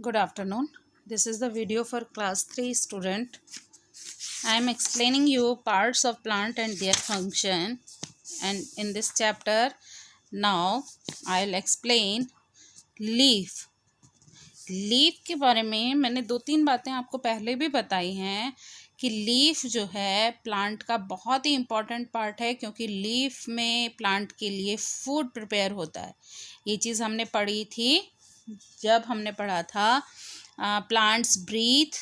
Good afternoon. This is the video for class 3 student. I am explaining you parts of plant and their function, and in this chapter now I'll explain leaf. Leaf के बारे में मैंने 2-3 बातें आपको पहले भी बताई हैं कि लीफ जो है प्लांट का बहुत ही इम्पॉर्टेंट पार्ट है, क्योंकि लीफ में प्लांट के लिए फूड प्रिपेयर होता है। ये चीज़ हमने पढ़ी थी जब हमने पढ़ा था प्लांट्स ब्रीथ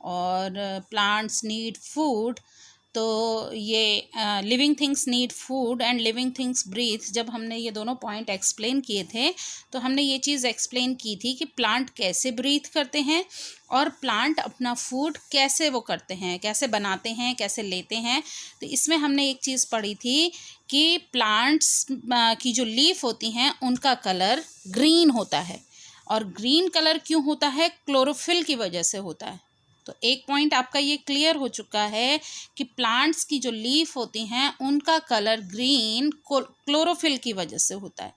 और प्लांट्स नीड फूड। तो ये living things need food and living things breathe, जब हमने ये दोनों पॉइंट एक्सप्लेन किए थे तो हमने ये चीज़ एक्सप्लेन की थी कि प्लांट कैसे ब्रीथ करते हैं और प्लांट अपना फूड कैसे वो करते हैं, कैसे बनाते हैं, कैसे लेते हैं। तो इसमें हमने एक चीज़ पढ़ी थी कि प्लांट्स की जो लीफ होती हैं उनका कलर ग्रीन होता है, और ग्रीन कलर क्यों होता है? क्लोरोफिल की वजह से होता है। तो एक पॉइंट आपका ये क्लियर हो चुका है कि प्लांट्स की जो लीफ होती हैं उनका कलर ग्रीन क्लोरोफिल की वजह से होता है।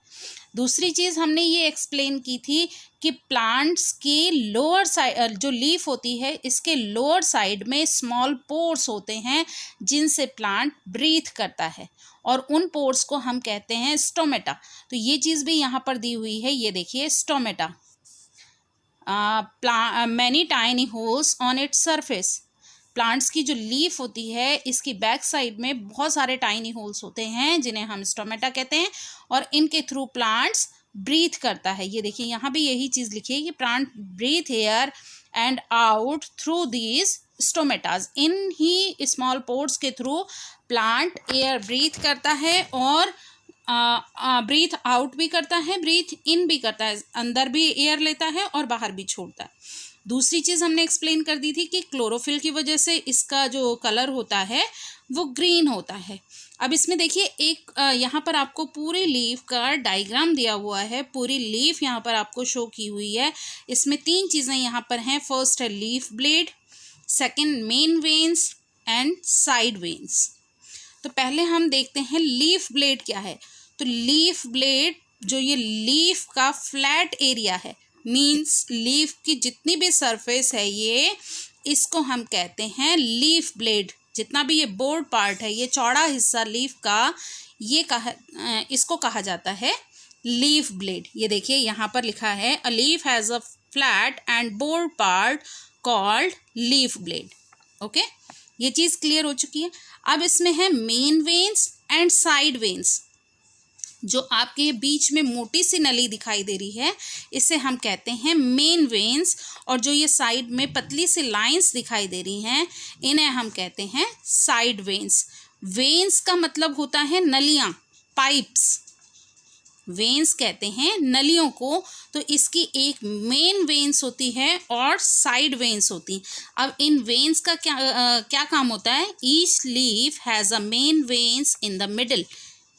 दूसरी चीज़ हमने ये एक्सप्लेन की थी कि प्लांट्स की लोअर साइड जो लीफ होती है, इसके लोअर साइड में स्मॉल पोर्स होते हैं जिनसे प्लांट ब्रीथ करता है, और उन पोर्स को हम कहते हैं स्टोमेटा। तो ये चीज़ भी यहाँ पर दी हुई है, ये देखिए stomata. Many tiny holes on its surface. Plants की जो लीफ होती है इसकी बैक साइड में बहुत सारे टाइनी होल्स होते हैं जिन्हें हम स्टोमेटा कहते हैं, और इनके थ्रू प्लांट्स ब्रीथ करता है। ये देखिए यहाँ भी यही चीज़ लिखी है कि plant breathe air and out through these stomatas. इन ही स्मॉल पोर्स के थ्रू प्लांट एयर ब्रीथ करता है और ब्रीथ आउट भी करता है, ब्रीथ इन भी करता है, अंदर भी एयर लेता है और बाहर भी छोड़ता है। दूसरी चीज़ हमने एक्सप्लेन कर दी थी कि क्लोरोफिल की वजह से इसका जो कलर होता है वो ग्रीन होता है। अब इसमें देखिए एक यहाँ पर आपको पूरी लीफ का डायग्राम दिया हुआ है, पूरी लीफ यहाँ पर आपको शो की हुई है। इसमें 3 चीज़ें यहाँ पर हैं। फर्स्ट है leaf blade, second main veins and side veins. तो पहले हम देखते हैं लीफ ब्लेड क्या है। तो लीफ ब्लेड जो ये लीफ का फ्लैट एरिया है, मीन्स लीफ की जितनी भी सरफेस है ये, इसको हम कहते हैं लीफ ब्लेड। जितना भी ये बोर्ड पार्ट है, ये चौड़ा हिस्सा लीफ का, ये इसको कहा जाता है लीफ ब्लेड। ये देखिए यहाँ पर लिखा है a leaf has a flat and board part called leaf blade. Okay, ये चीज़ क्लियर हो चुकी है। अब इसमें है main veins and side veins. जो आपके बीच में मोटी सी नली दिखाई दे रही है इसे हम कहते हैं मेन वेन्स, और जो ये साइड में पतली सी लाइंस दिखाई दे रही हैं इन्हें हम कहते हैं साइड वेन्स। वेन्स का मतलब होता है नलियाँ, पाइप्स। वेन्स कहते हैं नलियों को। तो इसकी एक मेन वेन्स होती है और साइड वेन्स होती। अब इन वेन्स का क्या काम होता है? Each leaf has a main veins in the middle.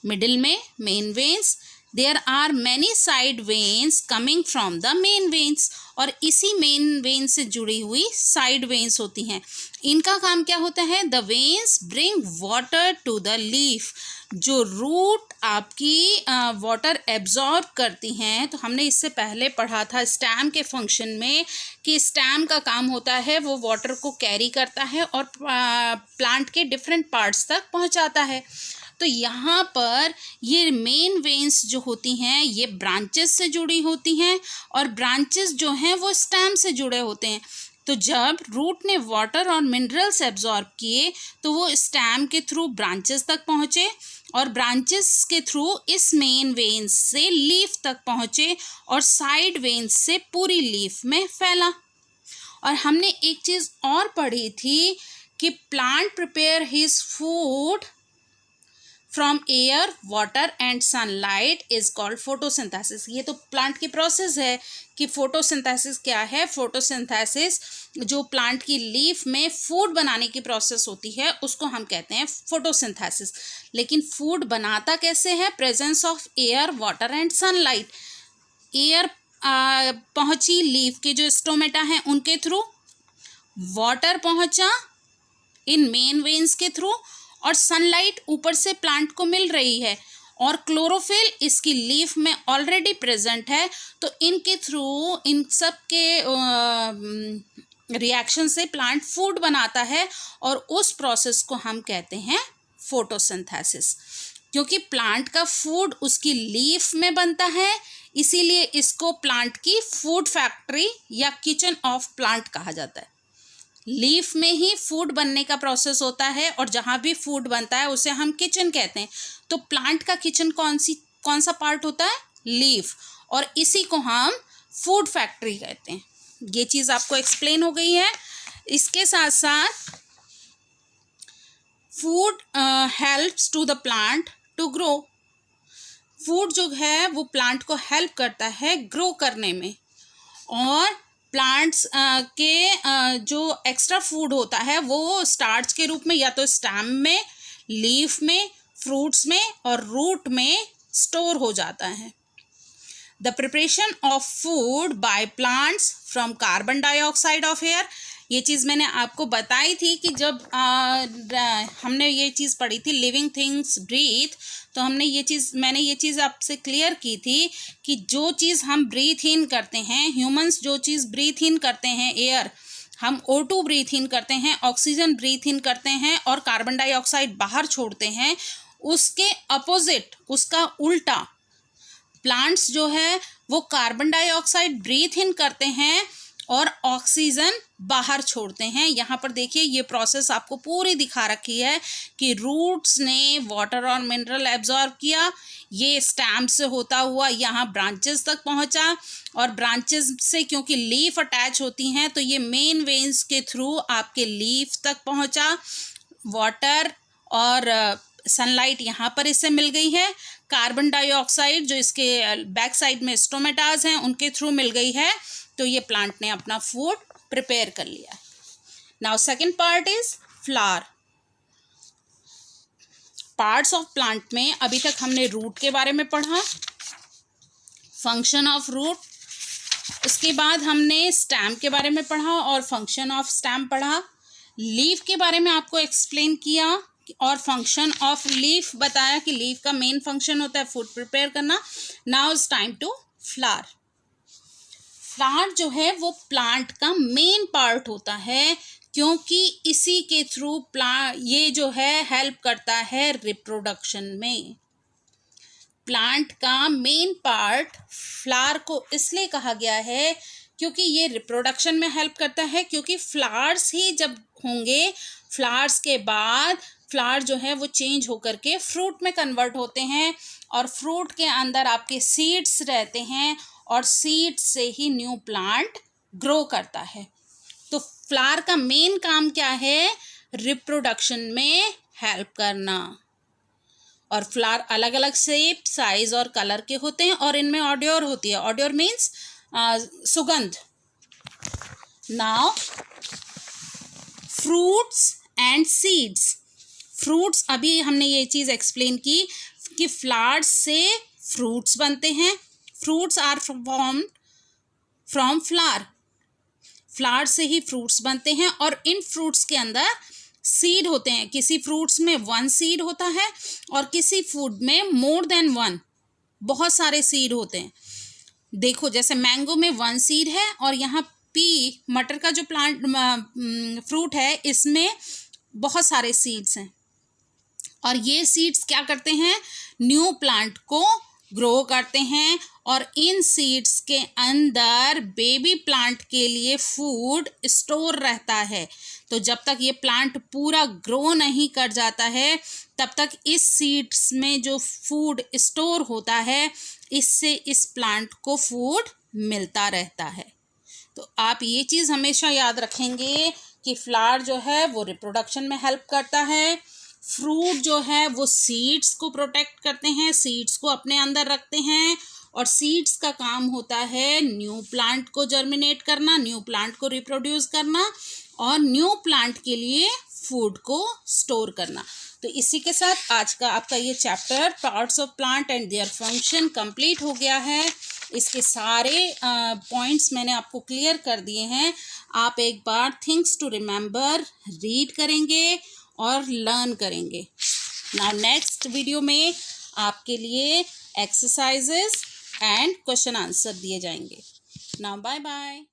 Middle में main veins, there are many side veins coming from the main veins, और इसी मेन वेन से जुड़ी हुई साइड वेन्स होती हैं। इनका काम क्या होता है? The veins bring water to the leaf. जो रूट आपकी वाटर एब्जॉर्ब करती हैं, तो हमने इससे पहले पढ़ा था स्टेम के फंक्शन में कि स्टेम का काम होता है वो वाटर को कैरी करता है और प्लांट के डिफरेंट पार्ट्स तक पहुंचाता है। तो यहाँ पर ये मेन वेन्स जो होती हैं ये ब्रांचेस से जुड़ी होती हैं, और ब्रांचेस जो हैं वो स्टेम से जुड़े होते हैं। तो जब रूट ने वाटर और मिनरल्स एब्जॉर्ब किए तो वो स्टेम के थ्रू ब्रांचेस तक पहुँचे, और ब्रांचेस के थ्रू इस मेन वेन्स से लीफ तक पहुँचे, और साइड वेन्स से पूरी लीफ में फैला। और हमने एक चीज़ और पढ़ी थी कि plant prepare his food from air, water and sunlight is called photosynthesis. ये तो प्लांट की प्रोसेस है कि फोटोसिंथेसिस क्या है। फोटोसिंथेसिस जो प्लांट की लीफ में फूड बनाने की प्रोसेस होती है उसको हम कहते हैं फोटोसिंथेसिस। लेकिन फूड बनाता कैसे है? Presence of air, water and sunlight. Air पहुंची लीफ के जो स्टोमेटा हैं उनके थ्रू, वाटर पहुंचा इन मेन वेन्स के थ्रू, और सनलाइट ऊपर से प्लांट को मिल रही है, और क्लोरोफिल इसकी लीफ में ऑलरेडी प्रेजेंट है, तो इनके थ्रू इन सब के रिएक्शन से प्लांट फूड बनाता है और उस प्रोसेस को हम कहते हैं फोटोसिंथेसिस। क्योंकि प्लांट का फूड उसकी लीफ में बनता है, इसीलिए इसको प्लांट की फूड फैक्ट्री या किचन ऑफ प्लांट कहा जाता है। लीफ में ही फूड बनने का प्रोसेस होता है और जहाँ भी फूड बनता है उसे हम किचन कहते हैं। तो प्लांट का किचन कौन सा पार्ट होता है? लीफ, और इसी को हम फूड फैक्ट्री कहते हैं। ये चीज़ आपको एक्सप्लेन हो गई है। इसके साथ साथ food helps to the plant to grow. Food जो है वो प्लांट को हेल्प करता है ग्रो करने में, और प्लांट्स के जो एक्स्ट्रा फूड होता है वो स्टार्च के रूप में या तो स्टेम में, लीफ में, फ्रूट्स में और रूट में स्टोर हो जाता है। The preparation of food by plants from carbon dioxide of air, ये चीज़ मैंने आपको बताई थी कि जब हमने ये चीज़ पढ़ी थी लिविंग थिंग्स ब्रीथ, तो मैंने ये चीज़ आपसे क्लियर की थी कि जो चीज़ हम ब्रीथ इन करते हैं, ह्यूमंस जो चीज़ ब्रीथ इन करते हैं एयर, हम O2 ब्रीथ इन करते हैं, ऑक्सीजन ब्रीथ इन करते हैं और कार्बन डाइऑक्साइड बाहर छोड़ते हैं, उसके अपोजिट, उसका उल्टा प्लांट्स जो है वो कार्बन डाइऑक्साइड ब्रीथ इन करते हैं और ऑक्सीजन बाहर छोड़ते हैं। यहाँ पर देखिए ये प्रोसेस आपको पूरी दिखा रखी है कि रूट्स ने वाटर और मिनरल एब्जॉर्ब किया, ये स्टेम से होता हुआ यहाँ ब्रांचेस तक पहुँचा, और ब्रांचेस से क्योंकि लीफ अटैच होती हैं तो ये मेन वेन्स के थ्रू आपके लीफ तक पहुँचा। वाटर और सनलाइट यहाँ पर इससे मिल गई है, कार्बन डाइऑक्साइड जो इसके बैक साइड में स्टोमेटाज हैं उनके थ्रू मिल गई है, तो ये प्लांट ने अपना फूड प्रिपेयर कर लिया। Now second part is flower. Parts of plant में अभी तक हमने रूट के बारे में पढ़ा, फंक्शन ऑफ रूट, उसके बाद हमने स्टेम के बारे में पढ़ा और फंक्शन ऑफ स्टेम पढ़ा, लीफ के बारे में आपको एक्सप्लेन किया और फंक्शन ऑफ लीफ बताया कि लीफ का मेन फंक्शन होता है फूड प्रिपेयर करना। Now is time to flower. Flower जो है वो प्लांट का मेन पार्ट होता है, क्योंकि इसी के थ्रू ये जो है हेल्प करता है रिप्रोडक्शन में। प्लांट का मेन पार्ट फ्लावर को इसलिए कहा गया है क्योंकि ये रिप्रोडक्शन में हेल्प करता है, क्योंकि फ्लावर्स ही जब होंगे, फ्लावर्स के बाद फ्लावर जो है वो चेंज होकर के फ्रूट में कन्वर्ट होते हैं, और फ्रूट के अंदर आपके सीड्स रहते हैं और सीड्स से ही न्यू प्लांट ग्रो करता है। तो फ्लावर का मेन काम क्या है? रिप्रोडक्शन में हेल्प करना। और फ्लावर अलग अलग शेप, साइज और कलर के होते हैं और इनमें ऑड्योर होती है। ऑड्योर मीन्स सुगंध। Now fruits and seeds. Fruits, अभी हमने ये चीज़ एक्सप्लेन की कि फ्लावर्स से फ्रूट्स बनते हैं। Fruits are formed from flower. Flower से ही फ्रूट्स बनते हैं और इन फ्रूट्स के अंदर सीड होते हैं। किसी फ्रूट्स में 1 सीड होता है और किसी फूड में मोर देन 1, बहुत सारे सीड होते हैं। देखो जैसे मैंगो में 1 सीड है और यहाँ पी, मटर का जो फ्रूट है, इसमें बहुत सारे सीड्स हैं, और ये सीड्स क्या करते हैं? न्यू प्लांट को ग्रो करते हैं, और इन सीड्स के अंदर बेबी प्लांट के लिए फूड स्टोर रहता है। तो जब तक ये प्लांट पूरा ग्रो नहीं कर जाता है तब तक इस सीड्स में जो फूड स्टोर होता है, इससे इस प्लांट को फूड मिलता रहता है। तो आप ये चीज़ हमेशा याद रखेंगे कि फ्लावर जो है वो रिप्रोडक्शन में हेल्प करता है, फ्रूट जो है वो सीड्स को प्रोटेक्ट करते हैं, सीड्स को अपने अंदर रखते हैं, और सीड्स का काम होता है न्यू प्लांट को जर्मिनेट करना, न्यू प्लांट को रिप्रोड्यूस करना और न्यू प्लांट के लिए फूड को स्टोर करना। तो इसी के साथ आज का आपका ये chapter parts of plant and their function complete हो गया है। इसके सारे पॉइंट्स मैंने आपको क्लियर कर दिए हैं। आप एक बार थिंग्स टू रिमेंबर रीड करेंगे और लर्न करेंगे। नाउ नेक्स्ट वीडियो में आपके लिए एक्सरसाइजेस एंड क्वेश्चन आंसर दिए जाएंगे। Now bye bye.